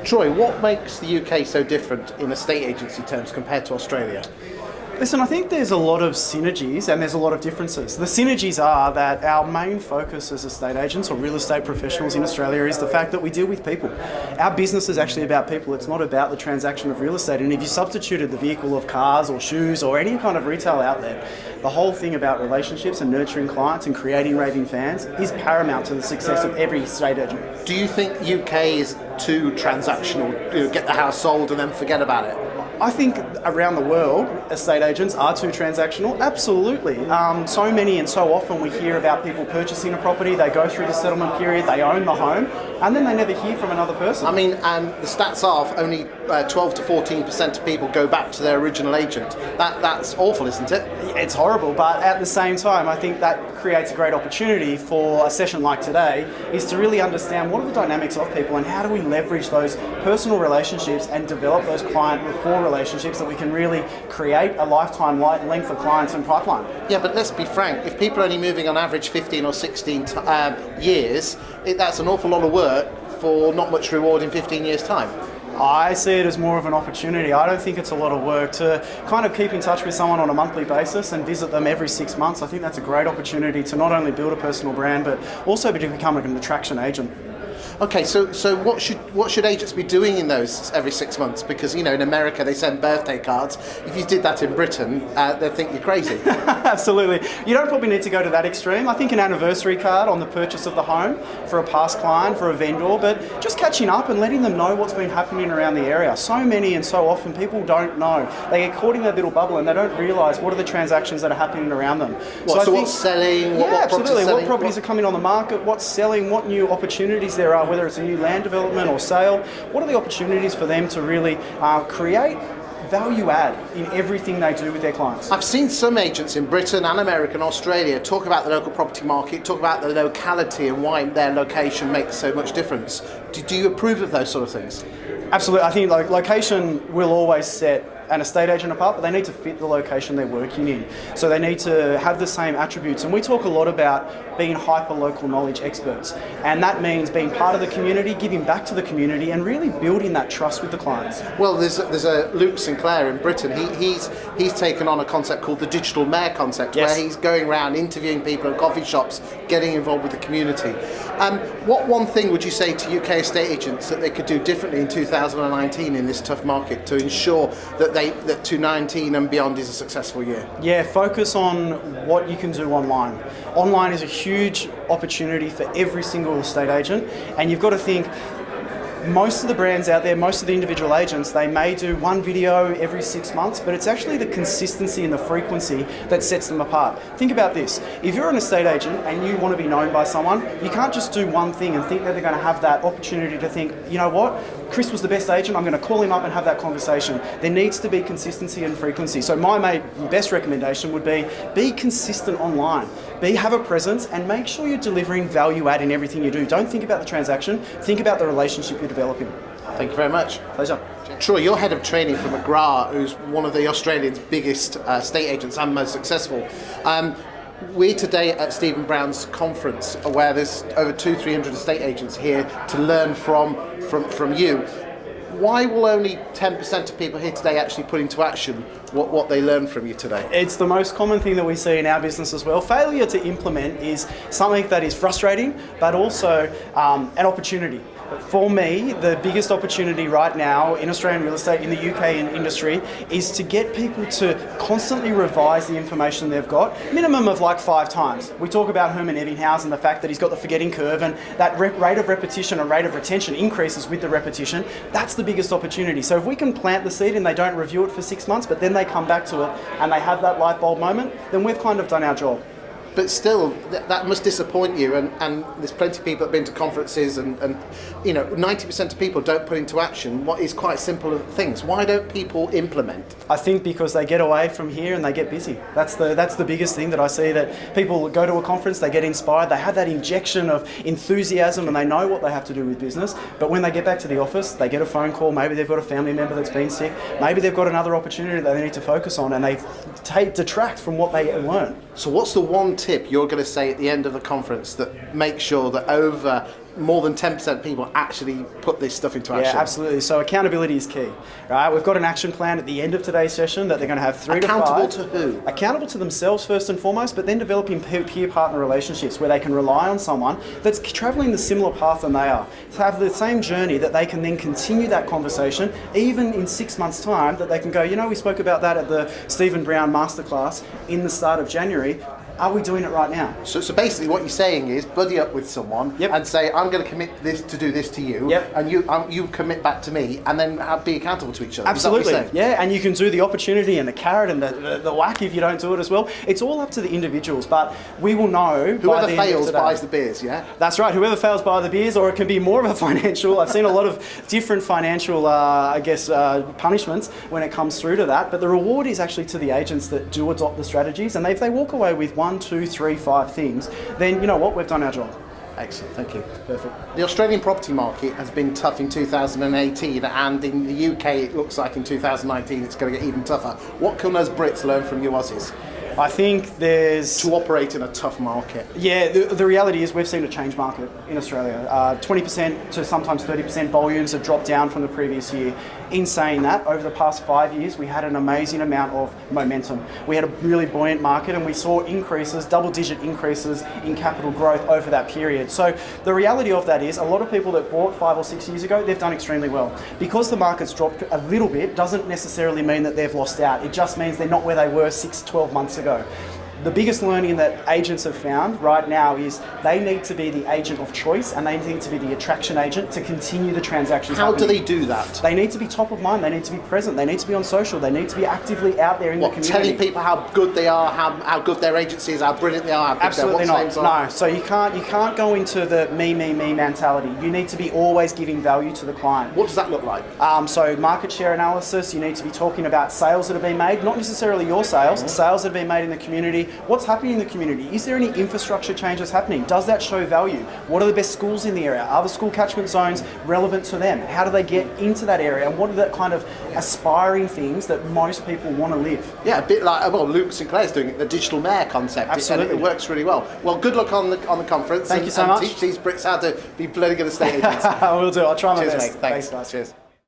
Troy, what makes the UK so different in estate agency terms compared to Australia? Listen, I think there's a lot of synergies and there's a lot of differences. The synergies are that our main focus as estate agents or real estate professionals in Australia is the fact that we deal with people. Our business is actually about people. It's not about the transaction of real estate. And if you substituted the vehicle of cars or shoes or any kind of retail outlet, the whole thing about relationships and nurturing clients and creating raving fans is paramount to the success of every estate agent. Do you think UK is too transactional? Get the house sold and then forget about it? I think around the world, estate agents are too transactional. Absolutely. So many and so often we hear about people purchasing a property, they go through the settlement period, they own the home, and then they never hear from another person. I mean, and the stats are only 12 to 14% of people go back to their original agent. That's awful, isn't it? It's horrible, but at the same time, I think that creates a great opportunity for a session like today, is to really understand what are the dynamics of people and how do we leverage those personal relationships and develop those client rapport relationships that we can really create a lifetime length of clients and pipeline. Yeah, but let's be frank, if people are only moving on average 15 or 16 years, that's an awful lot of work for not much reward in 15 years' time. I see it as more of an opportunity. I don't think it's a lot of work to kind of keep in touch with someone on a monthly basis and visit them every 6 months. I think that's a great opportunity to not only build a personal brand, but also to become an attraction agent. Okay, so what should agents be doing in those every 6 months? Because in America they send birthday cards. If you did that in Britain, they'd think you're crazy. Absolutely. You don't probably need to go to that extreme. I think an anniversary card on the purchase of the home for a past client, for a vendor, but just catching up and letting them know what's been happening around the area. So many and so often people don't know. They get caught in their little bubble and they don't realise what are the transactions that are happening around them. So what's selling? What absolutely. What properties are coming on the market? What's selling? What new opportunities there are? Whether it's a new land development or sale, what are the opportunities for them to really create value add in everything they do with their clients? I've seen some agents in Britain and America and Australia talk about the local property market, talk about the locality and why their location makes so much difference. Do you approve of those sort of things? Absolutely. I think location will always set an estate agent apart, but they need to fit the location they're working in. So they need to have the same attributes. And we talk a lot about being hyper-local knowledge experts. And that means being part of the community, giving back to the community, and really building that trust with the clients. Well, there's a Luke Sinclair in Britain. He's taken on a concept called the digital mayor concept, yes, where he's going around interviewing people in coffee shops, getting involved with the community. What one thing would you say to UK estate agents that they could do differently in 2019 in this tough market to ensure that 2019 and beyond is a successful year? Yeah, focus on what you can do online. Online is a huge opportunity for every single estate agent, and you've got to think, most of the brands out there, most of the individual agents, they may do one video every 6 months, but it's actually the consistency and the frequency that sets them apart. Think about this. If you're an estate agent and you want to be known by someone, you can't just do one thing and think that they're going to have that opportunity to think, you know what, Chris was the best agent, I'm going to call him up and have that conversation. There needs to be consistency and frequency. So my best recommendation would be consistent online. Have a presence and make sure you're delivering value add in everything you do. Don't think about the transaction, think about the relationship you're developing. Thank you very much. Pleasure. Troy, you're head of training for McGrath, who's one of the Australians' biggest estate agents and most successful. We're today at Stephen Brown's conference, where there's over 200-300 estate agents here to learn from you. Why will only 10% of people here today actually put into action what they learned from you today? It's the most common thing that we see in our business as well. Failure to implement is something that is frustrating, but also an opportunity. For me, the biggest opportunity right now in Australian real estate, in the UK industry, is to get people to constantly revise the information they've got, minimum of like 5 times. We talk about Herman Ebbinghaus and the fact that he's got the forgetting curve, and that rate of repetition and rate of retention increases with the repetition. That's the biggest opportunity. So if we can plant the seed and they don't review it for 6 months, but then they come back to it and they have that light bulb moment, then we've kind of done our job. But still, that must disappoint you, and there's plenty of people that have been to conferences, and 90% of people don't put into action what is quite simple things. Why don't people implement? I think because they get away from here and they get busy. That's the biggest thing that I see, that people go to a conference, they get inspired, they have that injection of enthusiasm and they know what they have to do with business, but when they get back to the office, they get a phone call, maybe they've got a family member that's been sick, maybe they've got another opportunity that they need to focus on, and they detract from what they learn. So what's the one tip tip you're going to say at the end of the conference that makes sure that over more than 10% of people actually put this stuff into action? Yeah, absolutely. So accountability is key, right? We've got an action plan at the end of today's session that they're going to have 3 to 5. Accountable to who? Accountable to themselves first and foremost, but then developing peer partner relationships where they can rely on someone that's traveling the similar path than they are, to have the same journey that they can then continue that conversation, even in 6 months' time, that they can go, we spoke about that at the Stephen Brown Masterclass in the start of January. Are we doing it right now? So basically what you're saying is buddy up with someone and say, I'm going to commit this to do this to you, and you commit back to me, and then be accountable to each other. Absolutely. Yeah, and you can do the opportunity and the carrot and the whack if you don't do it as well. It's all up to the individuals, but we will know. Whoever fails buys the beers, yeah? That's right. Whoever fails buys the beers, or it can be more of a financial. I've seen a lot of different financial, punishments when it comes through to that. But the reward is actually to the agents that do adopt the strategies, and if they walk away with 1, 2, 3, 5 things, then you know what, we've done our job. Excellent, thank you. Perfect. The Australian property market has been tough in 2018, and in the UK it looks like in 2019 it's going to get even tougher. What can us Brits learn from you Aussies? I think there's... To operate in a tough market. Yeah, the reality is we've seen a change market in Australia. 20% to sometimes 30% volumes have dropped down from the previous year. In saying that, over the past 5 years, we had an amazing amount of momentum. We had a really buoyant market, and we saw increases, double-digit increases in capital growth over that period. So the reality of that is a lot of people that bought 5 or 6 years ago, they've done extremely well. Because the market's dropped a little bit doesn't necessarily mean that they've lost out. It just means they're not where they were 6, 12 months ago. The biggest learning that agents have found right now is they need to be the agent of choice, and they need to be the attraction agent to continue the transactions. How do they do that? They need to be top of mind, they need to be present, they need to be on social, they need to be actively out there in the community. Telling people how good they are, how good their agency is, how brilliant they are, how good Absolutely their not. No, so you can't go into the me mentality. You need to be always giving value to the client. What does that look like? So market share analysis, you need to be talking about sales that have been made, not necessarily your sales, sales that have been made in the community. What's happening in the community? Is there any infrastructure changes happening? Does that show value? What are the best schools in the area? Are the school catchment zones relevant to them? How do they get into that area? And what are the kind of aspiring things that most people want to live? Yeah, a bit like, Luke Sinclair's doing it, the digital mayor concept. Absolutely. It works really well. Well, good luck on the conference. Thank you so much. Teach these Brits how to be bloody good estate agents. I will do. I'll try my Cheers, best. mate. Thanks, guys. Cheers.